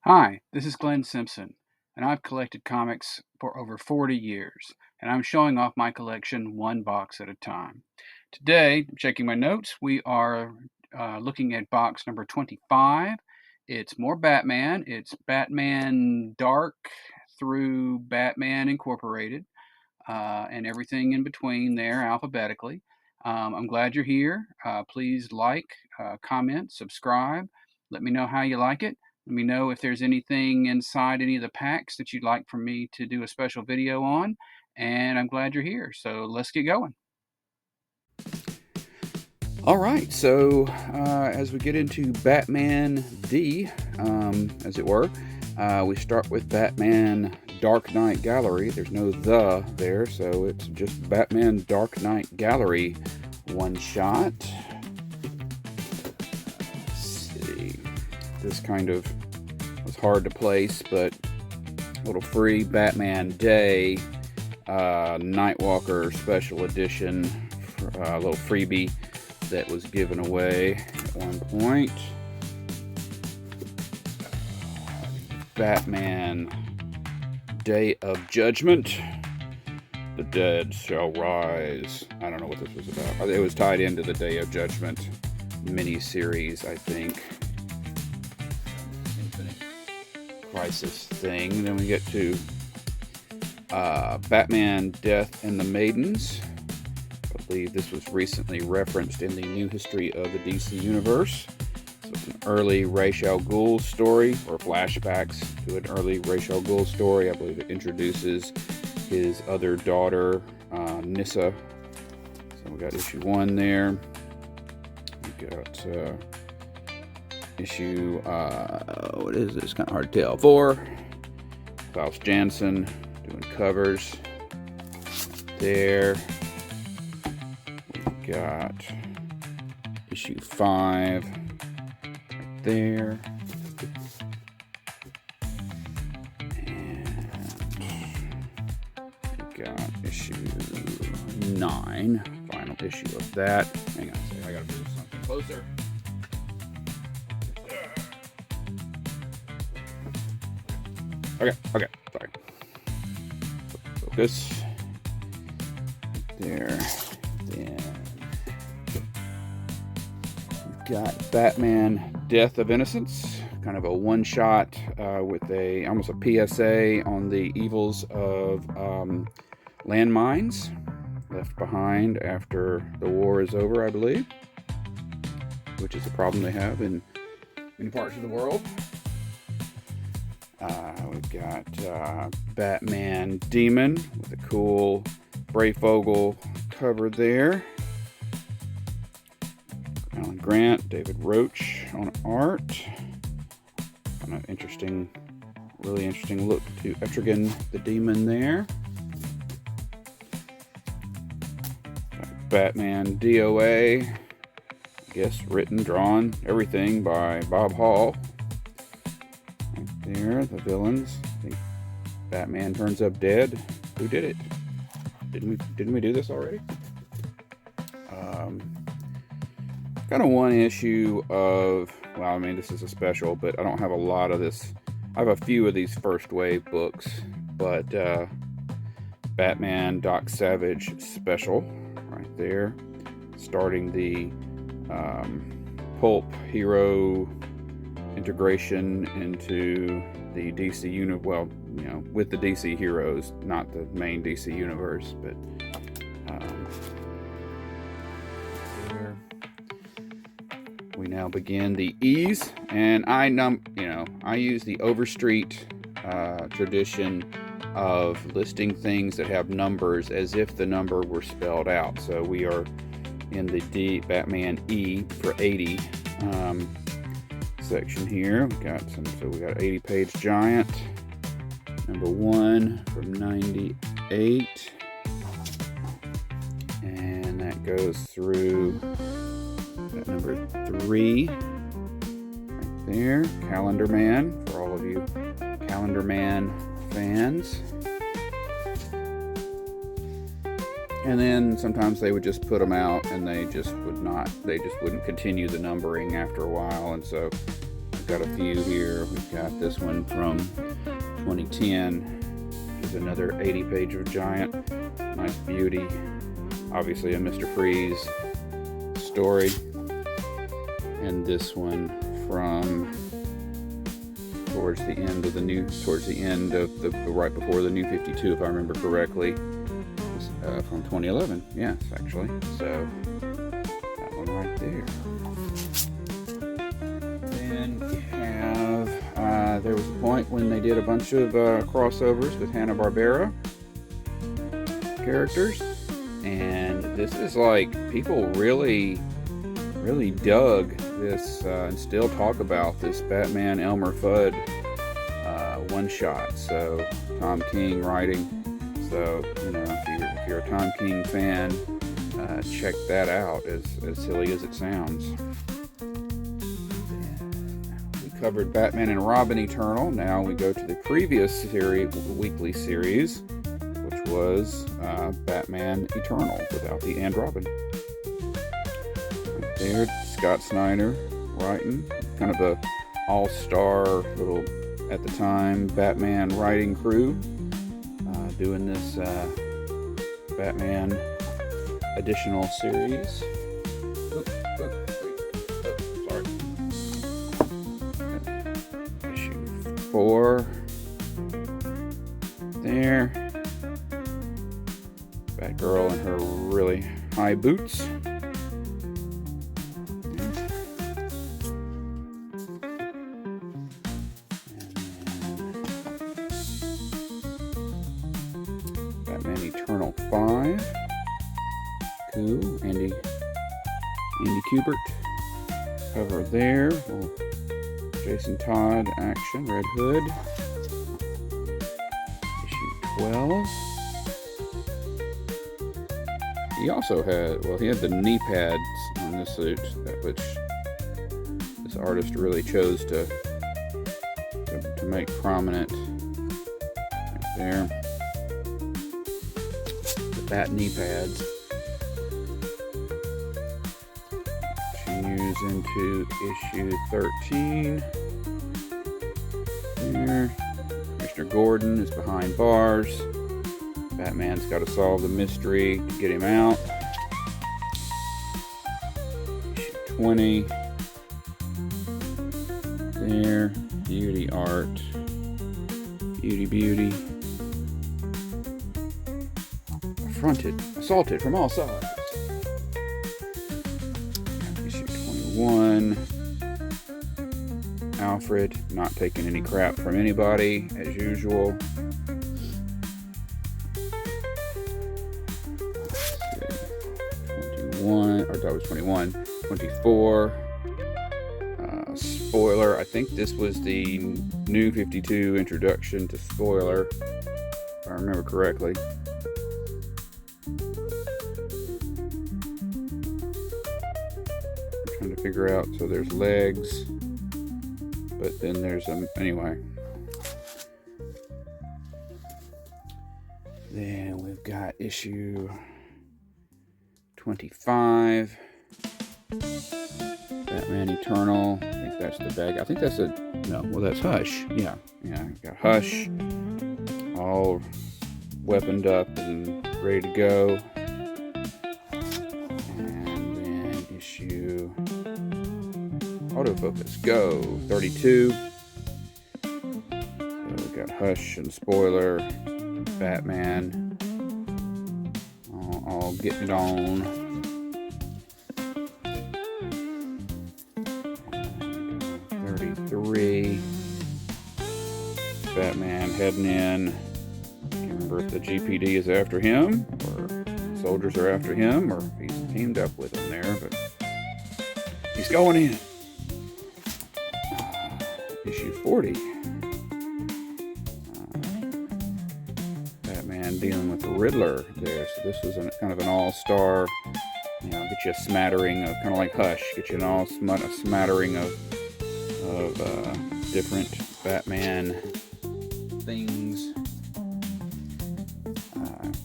Hi, this is Glenn Simpson, and I've collected comics for over 40 years, and I'm showing off my collection one box at a time. Today, checking my notes, we are looking at box number 25. It's more Batman. It's Batman Dark through Batman Incorporated, and everything in between there alphabetically. I'm glad you're here. Please like, comment, subscribe. Let me know how you like it. Let me know if there's anything inside any of the packs that you'd like for me to do a special video on. And I'm glad you're here. So let's get going. All right, so as we get into Batman D, as it were, we start with Batman Dark Knight Gallery. There's no "the" there, so it's just Batman Dark Knight Gallery one shot. Let's see. This kind of was hard to place, but a little free Batman Day Nightwalker special edition, a little freebie that was given away at one point. Batman Day of Judgment. The dead shall rise. I don't know what this was about. It was tied into the Day of Judgment mini-series, I think. Infinite Crisis thing. Then we get to Batman Death and the Maidens. I believe this was recently referenced in the New History of the DC Universe. So it's an early Ra's al Ghul story, or flashbacks to an early Ra's al Ghul story. I believe it introduces his other daughter, Nyssa. So we got issue 1 there. We got issue, what is this? Kind of hard to tell. 4. Klaus Janson doing covers there. We got issue 5 right there. Got issue 9, final issue of that. Hang on a second, I gotta move something closer. Okay, sorry. Focus. There. Then we've got Batman Death of Innocence. Kind of a one-shot with almost a PSA on the evils of landmines left behind after the war is over, I believe, which is a problem they have in many parts of the world. We've got Batman Demon with a cool Brayfogle cover there. Alan Grant, David Roach on art. An interesting, really interesting look to Etrigan the Demon there. Batman DOA, I guess written, drawn, everything by Bob Hall. Right there, the villains. I think Batman turns up dead. Who did it? Didn't we do this already? Kind of one issue of, well, I mean, this is a special, but I don't have a lot of this. I have a few of these first wave books, but Batman Doc Savage special right there, starting the pulp hero integration into the DC universe. Well, you know, with the DC heroes, not the main DC universe, but there. We now begin the E's, and I use the Overstreet tradition of listing things that have numbers as if the number were spelled out. So we are in the D Batman E for 80 section here. We got 80-page giant, number 1 from 98, and that goes through that number 3 right there. Calendar Man, for all of you Calendar Man fans. And then sometimes they would just put them out and they just wouldn't continue the numbering after a while, and so got a few here. We've got this one from 2010, which is another 80-page giant. Nice beauty. Obviously a Mr. Freeze story. And this one from towards the end of the right before the New 52, if I remember correctly, from 2011. Yes, actually. So that one right there. Then we have there was a point when they did a bunch of crossovers with Hanna-Barbera characters, and this is like people really dug this and still talk about this Batman Elmer Fudd one-shot. So Tom King writing. So if you're a Tom King fan, check that out. As silly as it sounds. We covered Batman and Robin Eternal. Now we go to the previous weekly series, which was Batman Eternal without the and Robin. Right there, Scott Snyder writing, kind of a all-star little, at the time, Batman writing crew, doing this Batman additional series. Sorry. Issue 4 there. Batgirl in her really high boots. Batman Eternal 5. Cool. Andy Kubert. Cover there. Jason Todd action. Red Hood. Issue 12. He also had, he had the knee pads on this suit, which this artist really chose to make prominent. Right there. The Bat knee pads. Continues into issue 13. Here. Commissioner Gordon is behind bars. Batman's got to solve the mystery to get him out. Issue 20. There. Beauty art. Beauty. Assaulted from all sides. Issue 21. Alfred, not taking any crap from anybody, as usual. 24. Spoiler. I think this was the New 52 introduction to Spoiler, if I remember correctly. I'm trying to figure out. So there's legs, but then there's anyway. Then we've got issue 25. Batman Eternal. I think that's the bag. I think that's that's Hush. Yeah. Got Hush all weaponed up and ready to go. And then issue autofocus go 32. So we've got Hush and Spoiler, Batman all getting it on. 33. Batman heading in. Can't remember if the GPD is after him or soldiers are after him or if he's teamed up with them there, but he's going in. Issue 40. Batman dealing with the Riddler there. So this was kind of an all-star, get you a smattering of, kind of like Hush, get you a smattering of different Batman things.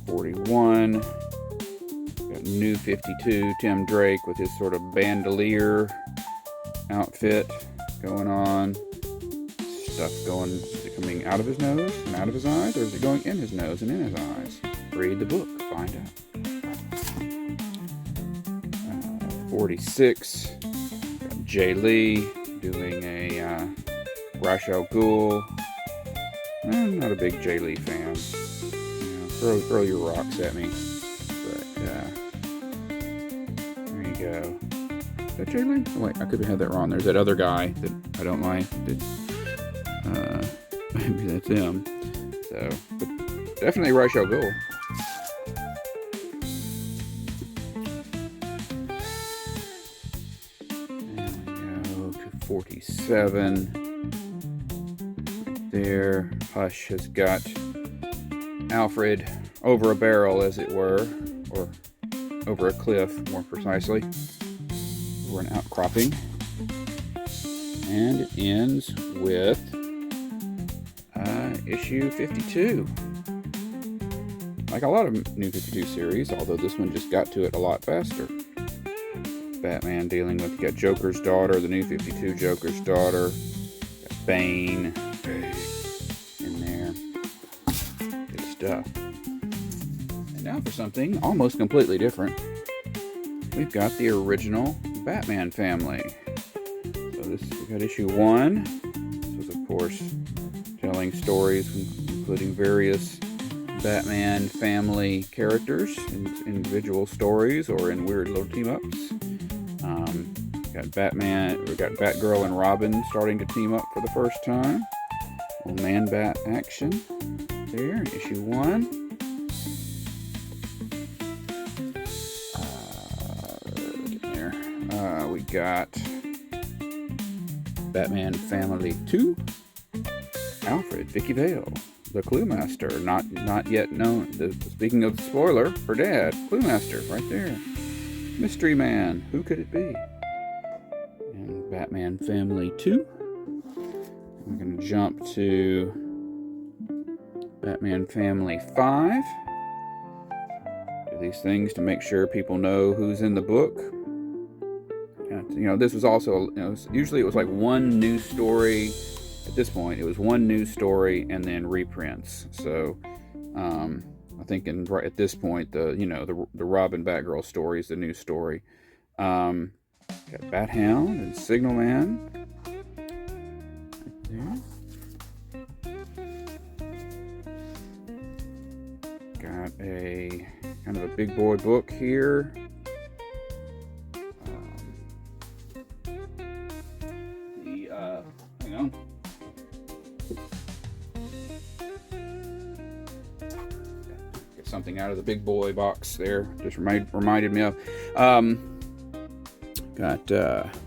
41. Got New 52, Tim Drake with his sort of bandolier outfit going on? Stuff coming out of his nose and out of his eyes, or is it going in his nose and in his eyes? Read the book, find out. 46. Got Jay Lee doing a Ra's al Ghul. I'm not a big Jay Lee fan. Throw your rocks at me. But there you go. Is that Jay Lee? Oh, wait, I could have had that wrong. There's that other guy that I don't like. Maybe that's him. So, but definitely Ra's al Ghul. And we go to 47. Right there. Hush has got Alfred over a barrel, as it were, or over a cliff, more precisely, over an outcropping. And it ends with issue 52. Like a lot of New 52 series, although this one just got to it a lot faster. Batman dealing with, you got Joker's daughter, the New 52 Joker's daughter, got Bane in there. Good stuff. And now for something almost completely different. We've got the original Batman family. So we got issue 1. This was, of course, telling stories including various Batman family characters in individual stories or in weird little team-ups. We got Batgirl and Robin starting to team up for the first time. Old Man Bat action there, issue 1. We got Batman Family 2. Alfred, Vicky Vale, the Clue Master, not yet known. Speaking of the spoiler for Dad, Clue Master, right there. Mystery Man, who could it be? And Batman Family 2. We're going to jump to Batman Family 5. Do these things to make sure people know who's in the book. This was also, usually it was like one news story. At this point, it was one news story and then reprints. So, I think at this point, the Robin Batgirl story is the news story. Got Bat Hound and Signal Man. Right there. Got a kind of a big boy book here. Hang on. Get something out of the big boy box there. Just reminded me of. Got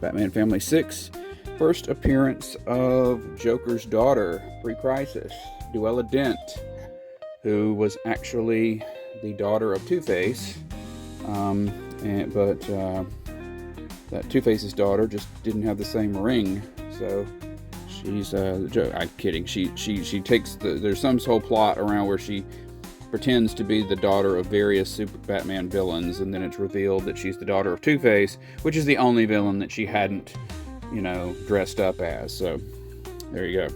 Batman Family 6. First appearance of Joker's daughter, pre-crisis, Duela Dent, who was actually the daughter of Two-Face. But that Two-Face's daughter just didn't have the same ring, so she's I'm kidding. She takes there's some whole plot around where she pretends to be the daughter of various Super Batman villains, and then it's revealed that she's the daughter of Two-Face, which is the only villain that she hadn't, dressed up as. So there you go.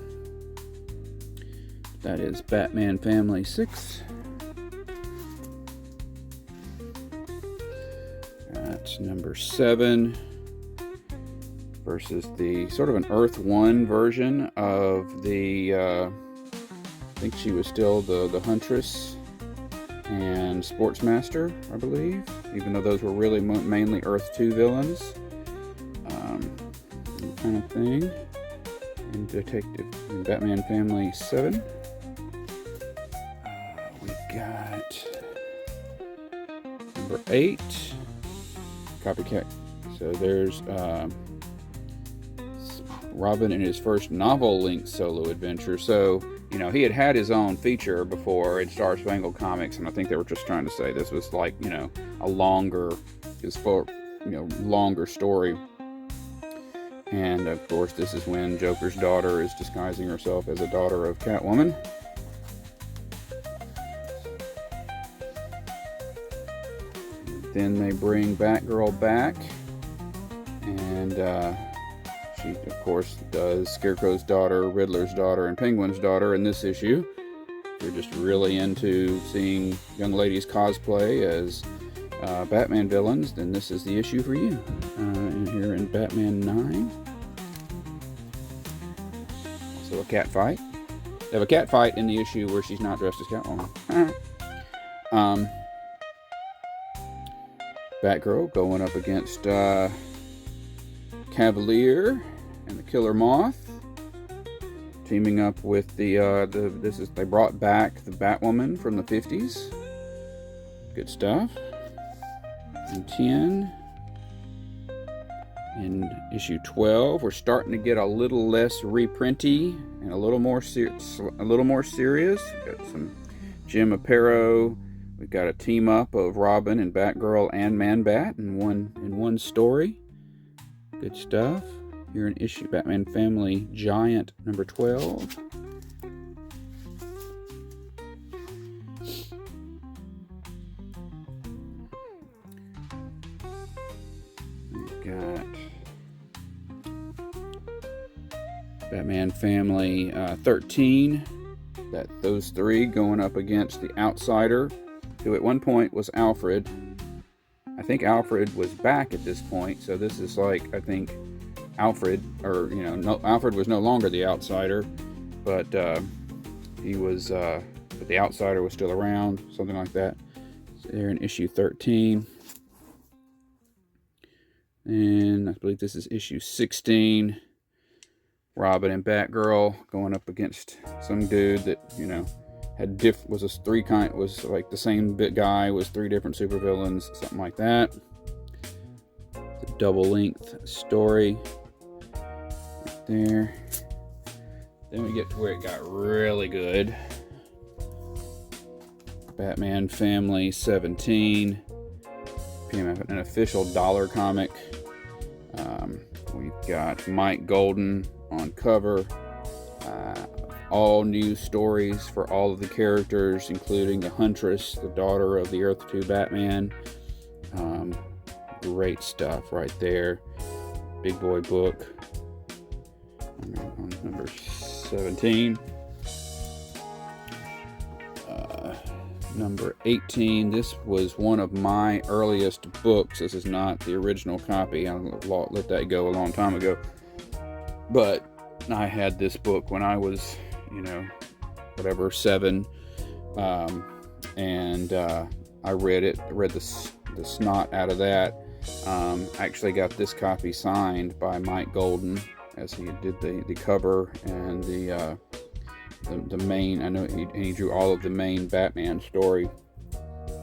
That is Batman Family 6. That's number 7 versus the sort of an Earth 1 version of the, I think she was still the Huntress and Sportsmaster, I believe, even though those were really mainly Earth 2 villains. Kind of thing. And Detective in Batman Family 7. We got number 8, Copycat. So there's Robin in his first novel-length solo adventure. So, he had his own feature before in Star Spangled Comics, and I think they were just trying to say this was like, a longer story. And of course, this is when Joker's daughter is disguising herself as a daughter of Catwoman. Then they bring Batgirl back, and She, of course, does Scarecrow's daughter, Riddler's daughter, and Penguin's daughter in this issue. If you're just really into seeing young ladies cosplay as Batman villains, then this is the issue for you. And here in Batman 9. Also a cat fight. They have a cat fight in the issue where she's not dressed as Catwoman. Batgirl going up against Cavalier and the Killer Moth, teaming up with they brought back the Batwoman from the 50s. Good stuff. And 10. In issue 12, we're starting to get a little less reprinty and a little more serious. We've got some Jim Aparo. We've got a team up of Robin and Batgirl and Man-Bat in one story. Good stuff. Here in issue Batman Family Giant number 12. We've got Batman Family 13. Those three going up against the Outsider, who at one point was Alfred. I think Alfred was back at this point, so this is like, I think Alfred, or Alfred was no longer the Outsider, but he was, but the Outsider was still around, something like that. So they're in issue 13, and I believe this is issue 16. Robin and Batgirl going up against some dude that was like the same guy, was 3 different supervillains, something like that. It's a double-length story right there. Then we get to where it got really good. Batman Family 17 became an official dollar comic. We've got Mike Golden on cover. All new stories for all of the characters, including the Huntress, the daughter of the Earth 2 Batman. Great stuff right there. Big boy book. On number 17. Number 18. This was one of my earliest books. This is not the original copy. I let that go a long time ago. But I had this book when I was, 7, and I read it. I read the snot out of that. I actually got this copy signed by Mike Golden, as he did the cover and the main. I know he drew all of the main Batman story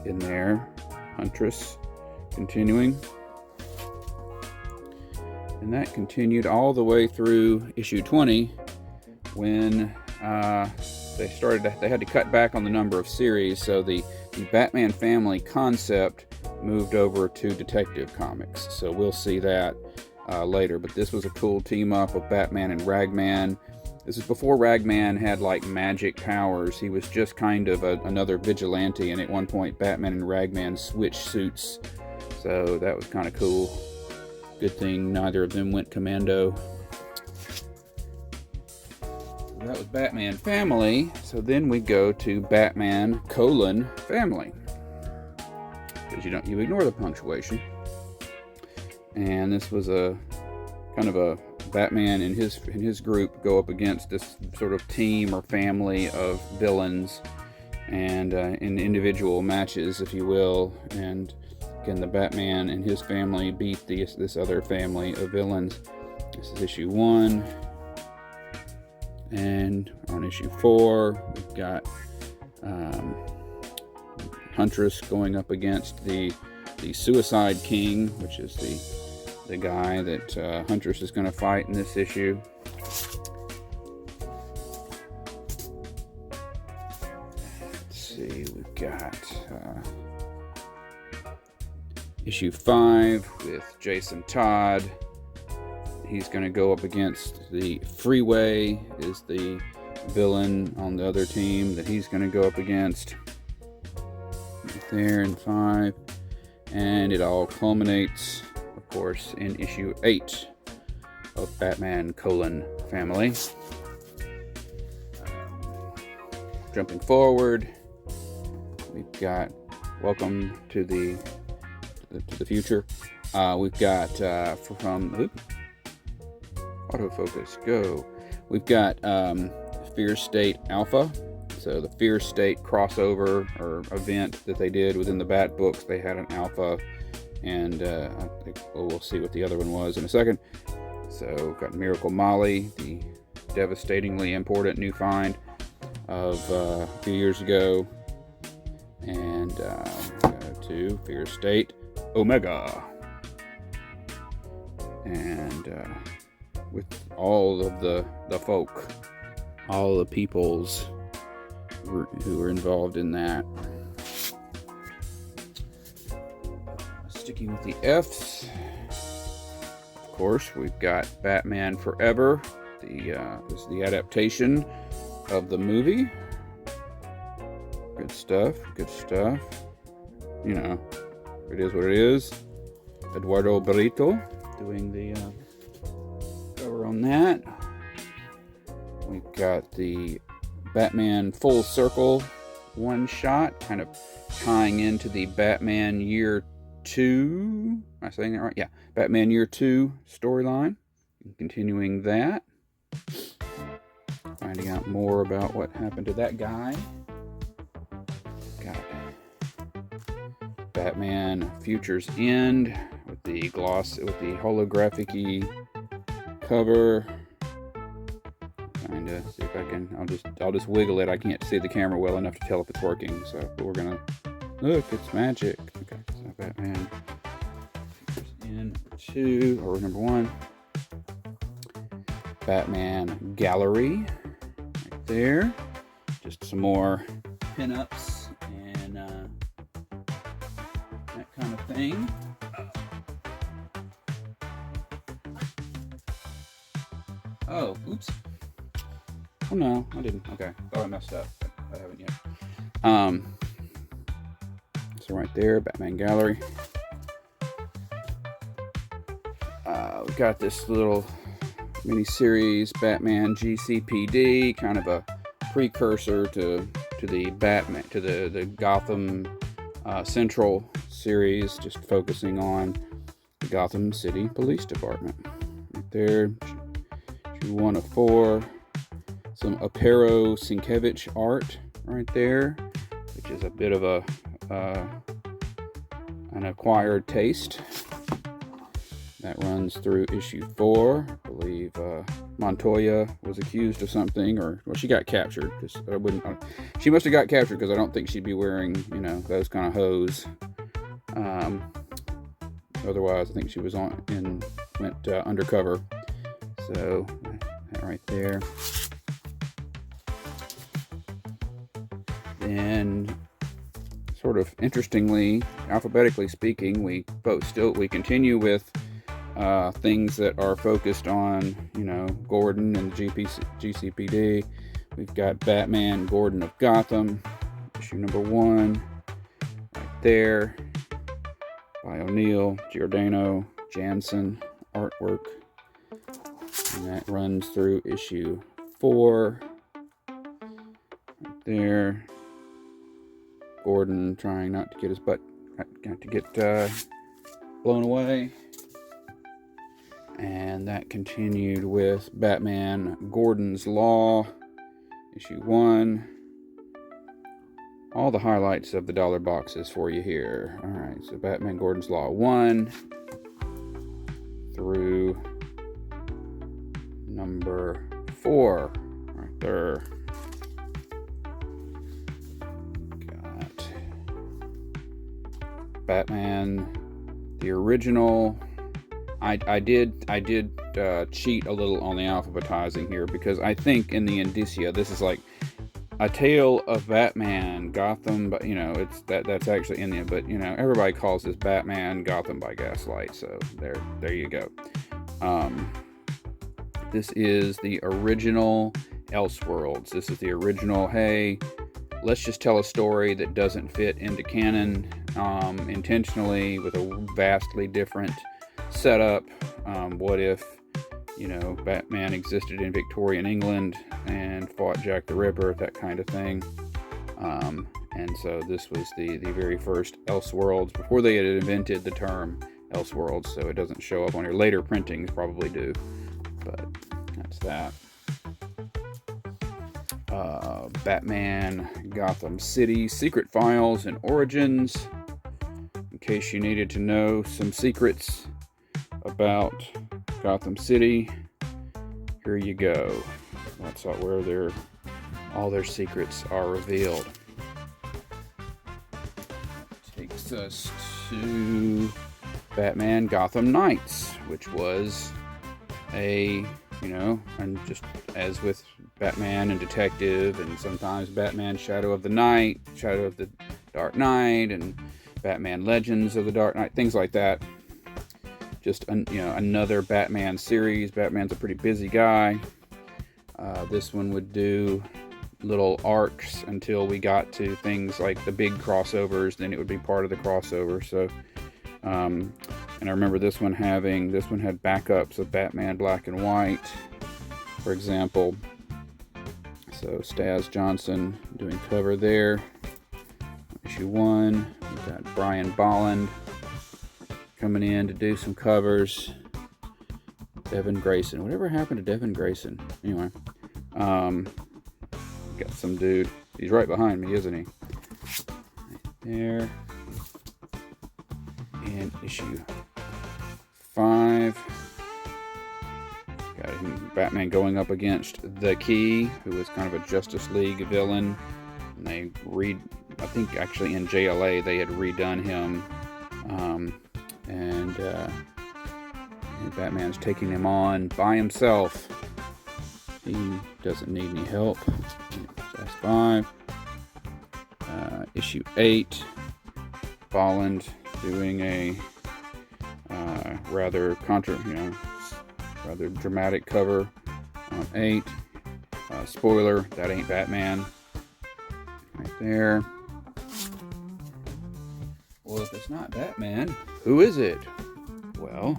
in there. Huntress continuing. And that continued all the way through issue 20, when they had to cut back on the number of series, so the Batman Family concept moved over to Detective Comics. So we'll see that later. But this was a cool team up of Batman and Ragman. This is before Ragman had like magic powers. He was just kind of another vigilante, and at one point Batman and Ragman switched suits. So that was kind of cool. Good thing neither of them went commando. So that was Batman Family. So then we go to Batman : Family. Because you ignore the punctuation. And this was a kind of a Batman and his group go up against this sort of team or family of villains, and in individual matches, if you will. And again, the Batman and his family beat this other family of villains. This is issue 1. And on issue 4, we've got Huntress going up against the Suicide King, which is the guy that Huntress is going to fight in this issue. Let's see, we've got issue 5 with Jason Todd. He's going to go up against the Freeway, is the villain on the other team that he's going to go up against. Right there in 5. And it all culminates, of course, in issue 8 of Batman : family. Jumping forward, we've got welcome to the future. We've got from autofocus go. We've got Fear State Alpha. So the Fear State crossover or event that they did within the Bat books, they had an alpha, and I think we'll see what the other one was in a second. So we've got Miracle Molly, the devastatingly important new find of a few years ago, and go to Fear State Omega, and with all of the folk, all the peoples who were involved in that. Sticking with the F's, of course, we've got Batman Forever. This is the adaptation of the movie. Good stuff, good stuff. You know, it is what it is. Eduardo Barrito doing the cover on that. We've got the Batman Full Circle one-shot, kind of tying into the Batman Year 2. Am I saying that right? Yeah, Batman Year 2 storyline. Continuing that. Finding out more about what happened to that guy. Got Batman Future's End with the holographic-y cover. Trying to see if I can. I'll just wiggle it. I can't see the camera well enough to tell if it's working. So we're gonna look. It's magic. Okay, so Batman Future's End number 2 or number 1. Batman Gallery. There, just some more pinups and that kind of thing. Oh, oops. Oh no, I didn't. Okay, thought I messed up, but I haven't yet. So right there, Batman Gallery. We've got this little mini-series, Batman GCPD, kind of a precursor to the Batman, to the Gotham Central series, just focusing on the Gotham City Police Department. Right there, issue 1 of 4. Some Apero Sienkiewicz art right there, which is a bit of an acquired taste. That runs through issue 4. I believe Montoya was accused of something, or well, she got captured. She must have got captured because I don't think she'd be wearing, those kind of hose. Otherwise, I think she was went undercover. So that right there. And sort of interestingly, alphabetically speaking, we continue with things that are focused on, Gordon and the GCPD. We've got Batman Gordon of Gotham, issue number 1, right there, by O'Neill, Giordano, Jansen, artwork, and that runs through issue 4, right there. Gordon trying not to get his butt, not to get blown away. And that continued with Batman Gordon's Law, issue 1. All the highlights of the dollar boxes for you here. Alright, so Batman Gordon's Law 1 through number 4. Right there. Got Batman, the original. I did cheat a little on the alphabetizing here, because I think in the indicia this is like a tale of Batman Gotham, but that's actually in there. But everybody calls this Batman Gotham by Gaslight, so there you go. This is the original Elseworlds. This is the original. Hey, let's just tell a story that doesn't fit into canon intentionally with a vastly different setup. What if you know, Batman existed in Victorian England and fought Jack the Ripper, that kind of thing. And so this was the very first Elseworlds, before they had invented the term Elseworlds, so it doesn't show up on your later printings, probably do, but that's that. Batman Gotham City Secret Files and Origins. In case you needed to know some secrets about Gotham City, here you go. That's where all their secrets are revealed. Takes us to Batman Gotham Knights, which was and just as with Batman and Detective, and sometimes Batman Shadow of the Dark Knight, and Batman Legends of the Dark Knight, things like that. Just another Batman series. Batman's a pretty busy guy. This one would do little arcs until we got to things like the big crossovers, then it would be part of the crossover. So and I remember this one had backups of Batman Black and White, for example. So Staz Johnson doing cover there. Issue 1. We've got Brian Bolland coming in to do some covers. Devin Grayson. Whatever happened to Devin Grayson? Anyway. Got some dude. He's right behind me, isn't he? Right there. And issue 5. Got him, Batman going up against the Key, who was kind of a Justice League villain. And I think actually in JLA they had redone him. And Batman's taking him on by himself. He doesn't need any help. That's 5. Issue 8. Bolland doing a rather dramatic cover on 8. Spoiler, that ain't Batman. Right there. Well, if it's not Batman, who is it? Well,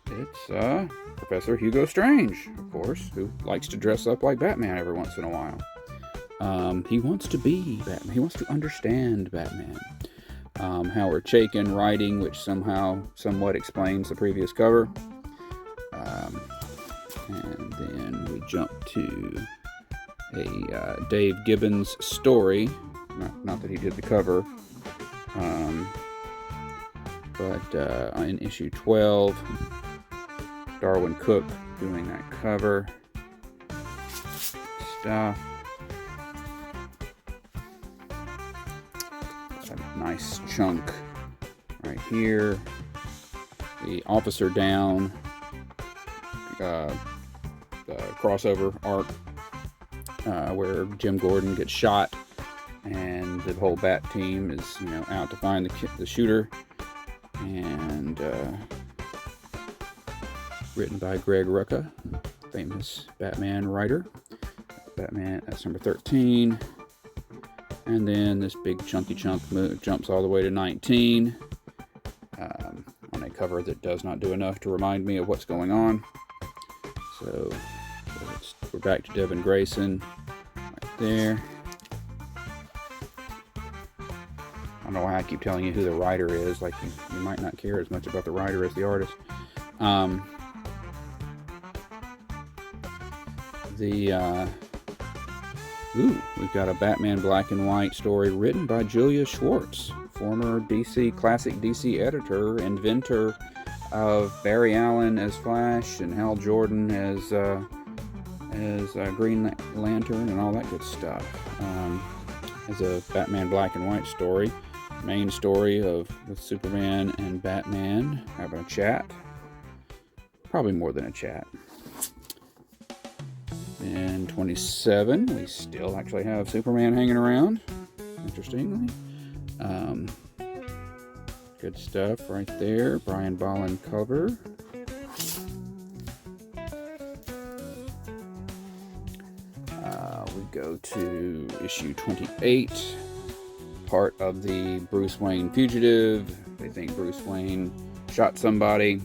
it's Professor Hugo Strange, of course, who likes to dress up like Batman every once in a while. He wants to be Batman. He wants to understand Batman. Howard Chaykin writing, which somewhat explains the previous cover. And then we jump to a Dave Gibbons story. Not that he did the cover. But in issue 12, Darwin Cook doing that cover stuff. A nice chunk right here. The Officer Down the crossover arc where Jim Gordon gets shot, and the whole Bat team is out to find the shooter. And written by Greg Rucka, famous Batman writer. Batman, that's number 13. And then this big chunky chunk jumps all the way to 19 on a cover that does not do enough to remind me of what's going on. So we're back to Devin Grayson right there. I don't know why I keep telling you who the writer is. Like you might not care as much about the writer as the artist. We've got a Batman Black and White story written by Julia Schwartz, former classic DC editor, inventor of Barry Allen as Flash and Hal Jordan as Green Lantern and all that good stuff. As a Batman Black and White story, main story with Superman and Batman having a chat. Probably more than a chat. And 27, we still actually have Superman hanging around, interestingly. Good stuff right there. Brian Bolland cover. We go to issue 28, part of the Bruce Wayne fugitive. They think Bruce Wayne shot somebody.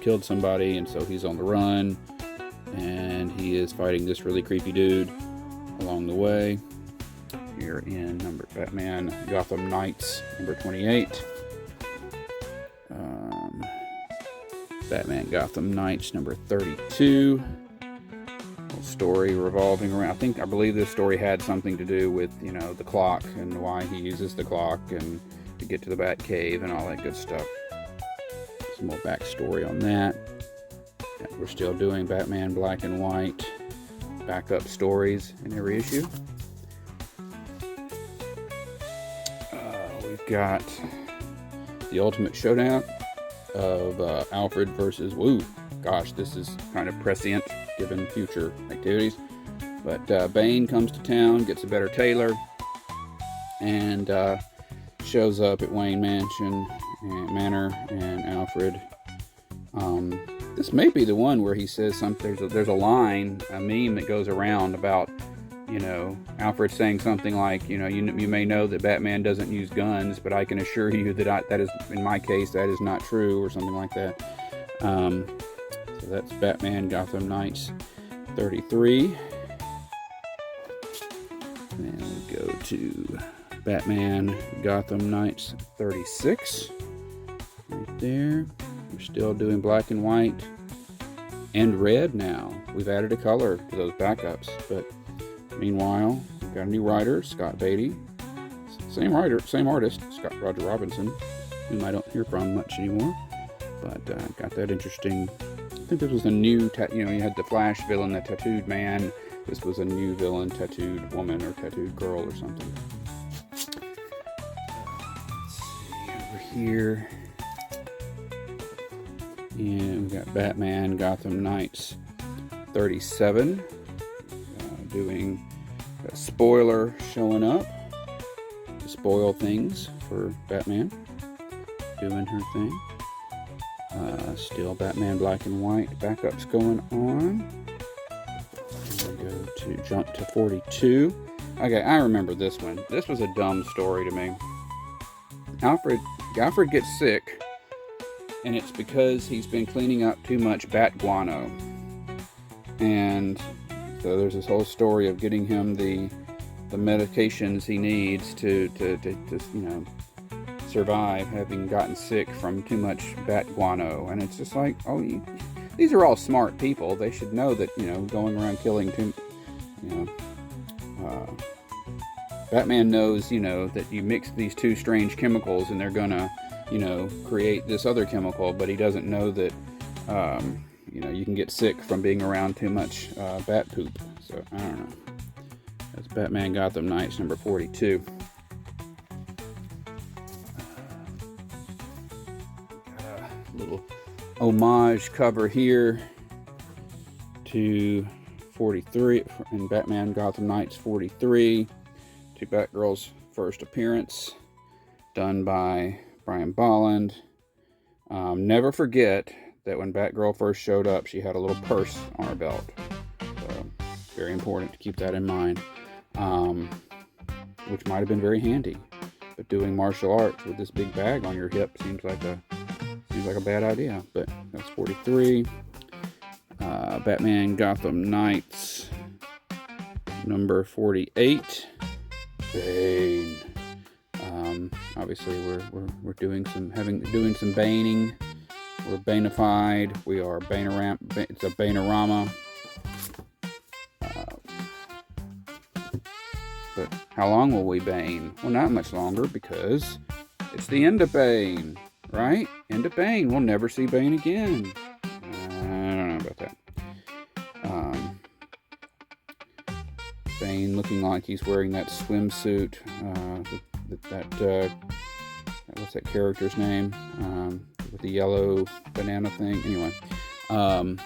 killed somebody, and so he's on the run, and he is fighting this really creepy dude along the way. Here in Batman Gotham Knights number 28. Batman Gotham Knights number 32. Story revolving around, I believe this story had something to do with, you know, the clock and why he uses the clock and to get to the Batcave and all that good stuff. Some more backstory on that. Yeah, we're still doing Batman Black and White backup stories in every issue. We've got the Ultimate Showdown of Alfred versus gosh, this is kind of prescient given future activities. But Bane comes to town, gets a better tailor, and shows up at Wayne Manor, and Alfred. This may be the one where he says something. There's a line, a meme that goes around about, you know, Alfred saying something like, you know, you may know that Batman doesn't use guns, but I can assure you that that is, in my case, that is not true, or something like that. So that's Batman Gotham Knights 33. And we go to Batman Gotham Knights 36. Right there. We're still doing black and white and red now. We've added a color to those backups, but meanwhile, we've got a new writer, Scott Beatty. Same writer, same artist, Roger Robinson, whom I don't hear from much anymore. But got that interesting. I think this was a new, you know, you had the Flash villain, the tattooed man. This was a new villain, tattooed woman or tattooed girl or something. Let's see, over here. And we've got Batman Gotham Knights 37. Doing a spoiler showing up to spoil things for Batman. Doing her thing. Still Batman Black and White backups going on. We go to jump to 42. Okay, I remember this one. This was a dumb story to me. Alfred gets sick, and it's because he's been cleaning up too much bat guano. And so there's this whole story of getting him the medications he needs to you know, survive having gotten sick from too much bat guano. And it's just like, these are all smart people. They should know that, you know, going around killing Batman knows, you know, that you mix these two strange chemicals and they're gonna, you know, create this other chemical, but he doesn't know that, you know, you can get sick from being around too much bat poop. So, I don't know. That's Batman Gotham Knights number 42. Got a little homage cover here to 43 in Batman Gotham Knights 43 to Batgirl's first appearance, done by Brian Bolland. Never forget that when Batgirl first showed up, she had a little purse on her belt. So, very important to keep that in mind. Which might have been very handy. But doing martial arts with this big bag on your hip seems like a bad idea. But that's 43. Batman Gotham Knights number 48. Bane. Obviously we're doing some baning. We're Banified. We are it's a Banorama. But how long will we Bane? Well, not much longer, because it's the end of Bane, right? End of Bane. We'll never see Bane again. I don't know about that. Bane looking like he's wearing that swimsuit. What's that character's name? With the yellow banana thing. Anyway, that's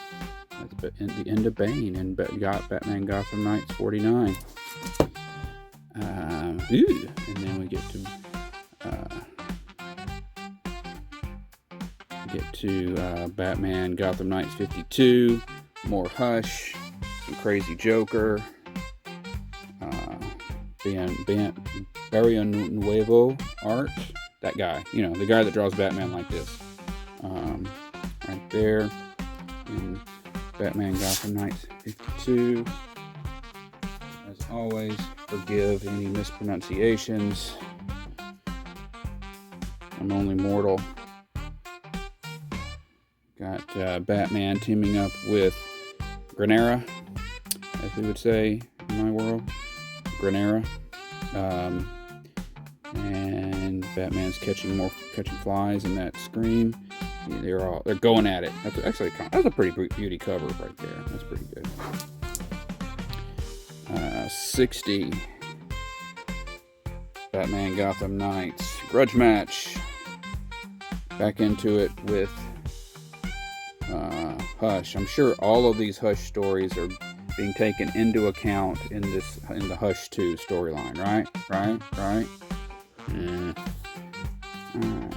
the end of Bane, and Batman Gotham Knights 49. And then we get to Batman Gotham Knights 52. More Hush, some crazy Joker. Barrio Nuevo art. That guy, you know, the guy that draws Batman like this. right there in Batman Gotham Knights 52. As always, forgive any mispronunciations. I'm only mortal. Got Batman teaming up with Grendel, as we would say in my world. Grendel. And Batman's catching flies in that screen. Yeah, they're going at it. That's a pretty beauty cover right there. That's pretty good. 60. Batman Gotham Knights grudge match. Back into it with Hush. I'm sure all of these Hush stories are being taken into account in the Hush 2 storyline, right? Right? Yeah. Alright.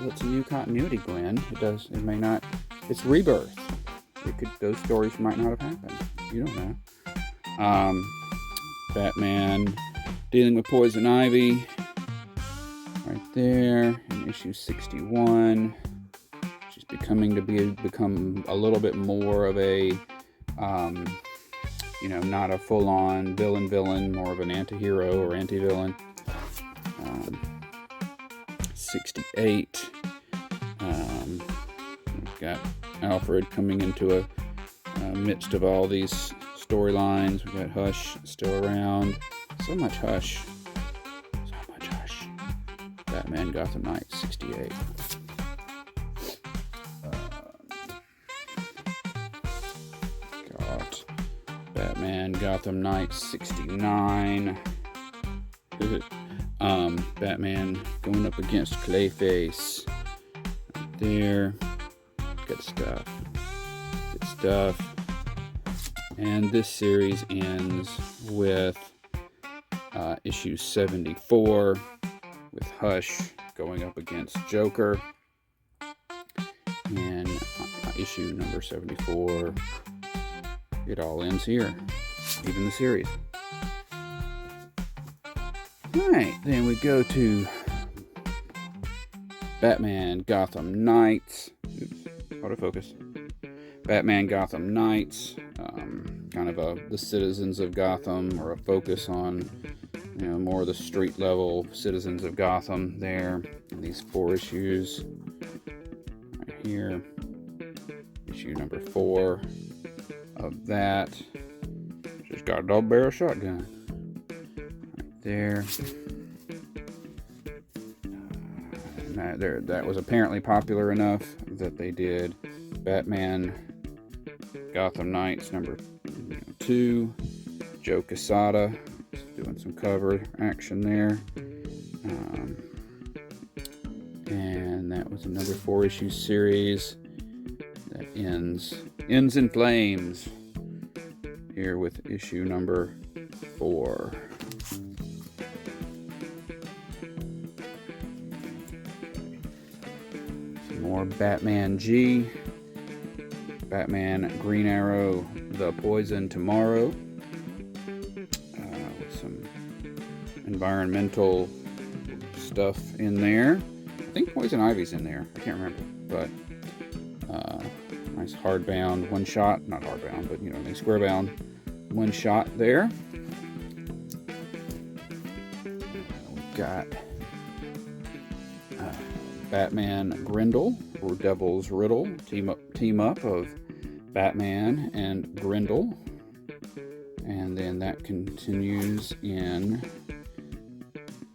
Well, it's a new continuity, Glenn. It may not. It's rebirth. Those stories might not have happened. You don't know. Batman dealing with Poison Ivy. Right there in issue 61. She's become a little bit more of a, not a full-on villain, more of an anti-hero or anti-villain. 68. We've got Alfred coming into a midst of all these storylines. We've got Hush still around. So much Hush. Batman Gotham Knights 68. Got Batman Gotham Knights 69. Batman going up against Clayface. Right there. Good stuff. And this series ends with issue 74 with Hush going up against Joker. And issue number 74, it all ends here, even the series. Alright, then we go to Batman Gotham Knights. Autofocus. Batman Gotham Knights, kind of the citizens of Gotham, or a focus on more of the street level citizens of Gotham there. And these 4 issues right here. Issue number 4 of that. Just got a double barrel shotgun right there. That was apparently popular enough that they did Batman Gotham Knights number 2. Joe Quesada doing some cover action there. And that was another 4-issue series that ends in flames here with issue number 4. Some more Batman G. Batman Green Arrow, The Poison Tomorrow. With some environmental stuff in there. I think Poison Ivy's in there. I can't remember. But nice hardbound one shot. Not hardbound, but nice square bound one shot there. We've got Batman Grendel, or Devil's Riddle, team up of Batman and Grendel. And then that continues in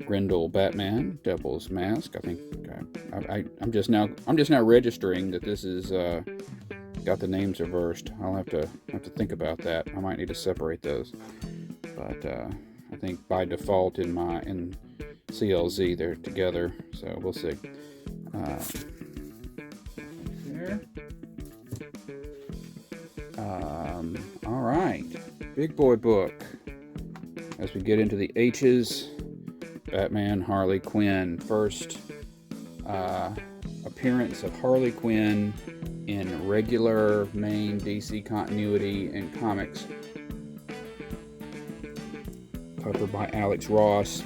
Grendel Batman Devil's Mask. I think I'm just now registering that this is got the names reversed. I'll have to think about that. I might need to separate those. But I think by default in CLZ they're together, so we'll see. There. All right, big boy book. As we get into the H's, Batman Harley Quinn. First appearance of Harley Quinn in regular main DC continuity and comics. Covered by Alex Ross.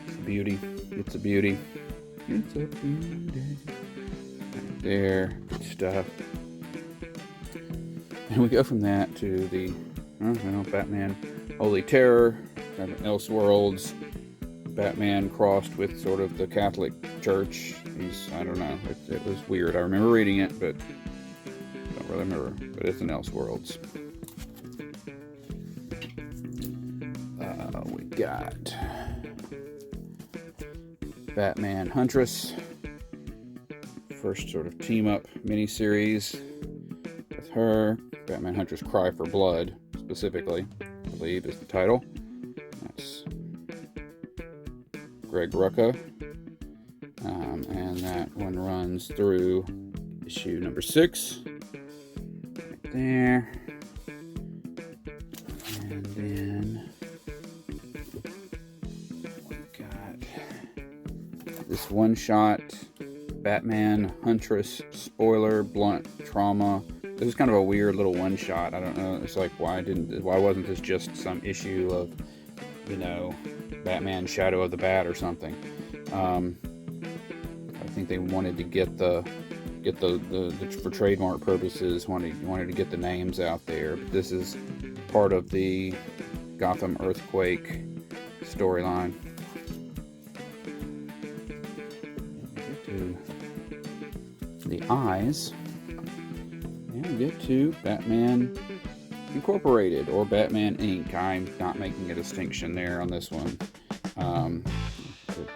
It's a beauty. It's a beauty. Right there, good stuff. And we go from that to the Batman Holy Terror, kind of Elseworlds. Batman crossed with sort of the Catholic Church. I don't know, it was weird. I remember reading it, but I don't really remember. But it's an Elseworlds. We got Batman Huntress. First sort of team-up miniseries with her. Batman Huntress Cry for Blood, specifically, I believe is the title. That's Greg Rucka. And that one runs through issue number 6. Right there. And then we got this one-shot Batman Huntress spoiler blunt trauma. This is kind of a weird little one-shot. I don't know. It's like, why wasn't this just some issue of, Batman Shadow of the Bat or something? I think they wanted to get the for trademark purposes, wanted to get the names out there. But this is part of the Gotham earthquake storyline. To the eyes, and we get to Batman Incorporated or Batman Inc. I'm not making a distinction there on this one.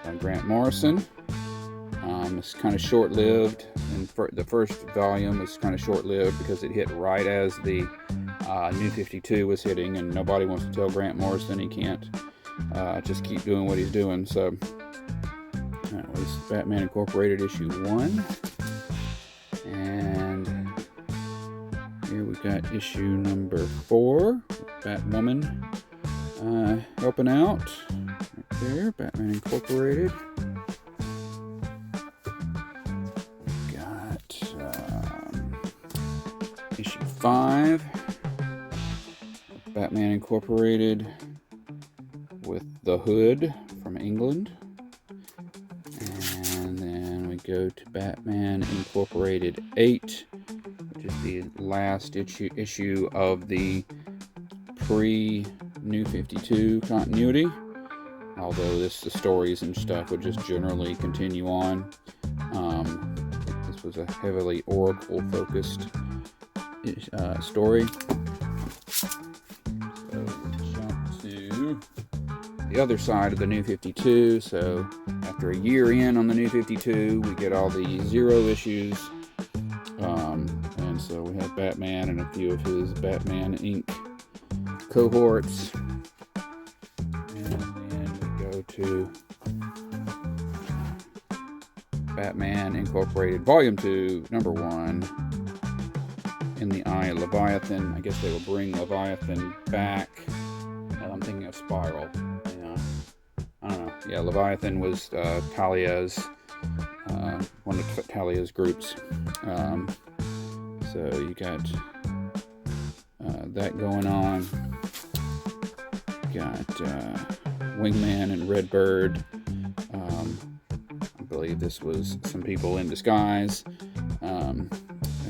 By Grant Morrison. It's kind of short-lived, and the first volume was kind of short-lived because it hit right as the New 52 was hitting, and nobody wants to tell Grant Morrison he can't just keep doing what he's doing. So that was Batman Incorporated issue 1, and here we got issue number 4, Batwoman helping out right there. Batman Incorporated. Issue 5, Batman Incorporated with the Hood from England. And then we go to Batman Incorporated 8, which is the last issue of the pre-New 52 continuity. Although the stories and stuff would just generally continue on. This was a heavily Oracle-focused story. So we jump to the other side of the New 52. So after a year in on the New 52, we get all the 0 issues. And so we have Batman and a few of his Batman Inc. cohorts. And then we go to Batman Incorporated Volume 2, Number 1. In the Eye of Leviathan. I guess they will bring Leviathan back. I'm thinking of Spiral. Yeah. I don't know. Yeah, Leviathan was Talia's, one of Talia's groups. So you got that going on. Got Wingman and Redbird. I believe this was some people in disguise.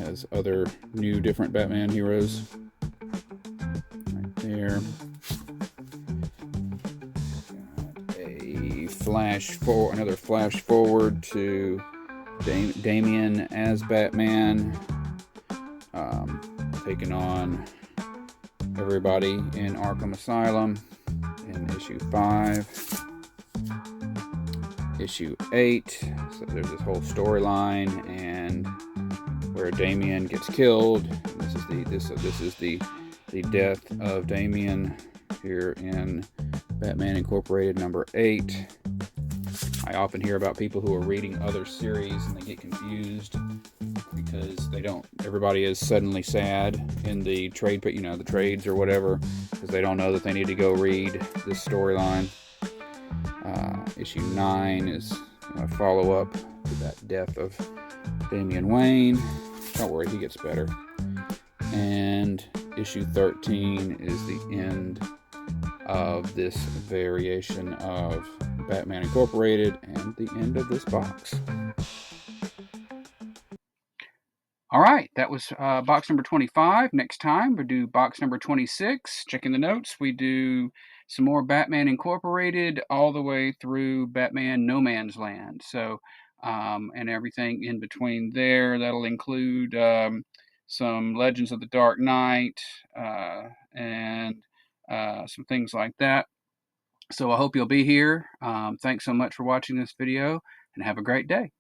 As other new different Batman heroes. Right there. Got another flash forward to Damian as Batman, taking on everybody in Arkham Asylum in issue 5. Issue 8. So there's this whole storyline and where Damian gets killed. This is the death of Damian here in Batman Incorporated number 8. I often hear about people who are reading other series and they get confused because everybody is suddenly sad in the trade, but the trades or whatever, because they don't know that they need to go read this storyline. Issue 9 is a follow-up to that death of Damian Wayne. Don't worry, he gets better. And issue 13 is the end of this variation of Batman Incorporated and the end of this box. All right, that was box number 25. Next time, we do box number 26. Checking the notes, we do some more Batman Incorporated all the way through Batman No Man's Land. So, and everything in between there. That'll include some Legends of the Dark Knight and some things like that. So I hope you'll be here. Thanks so much for watching this video, and have a great day.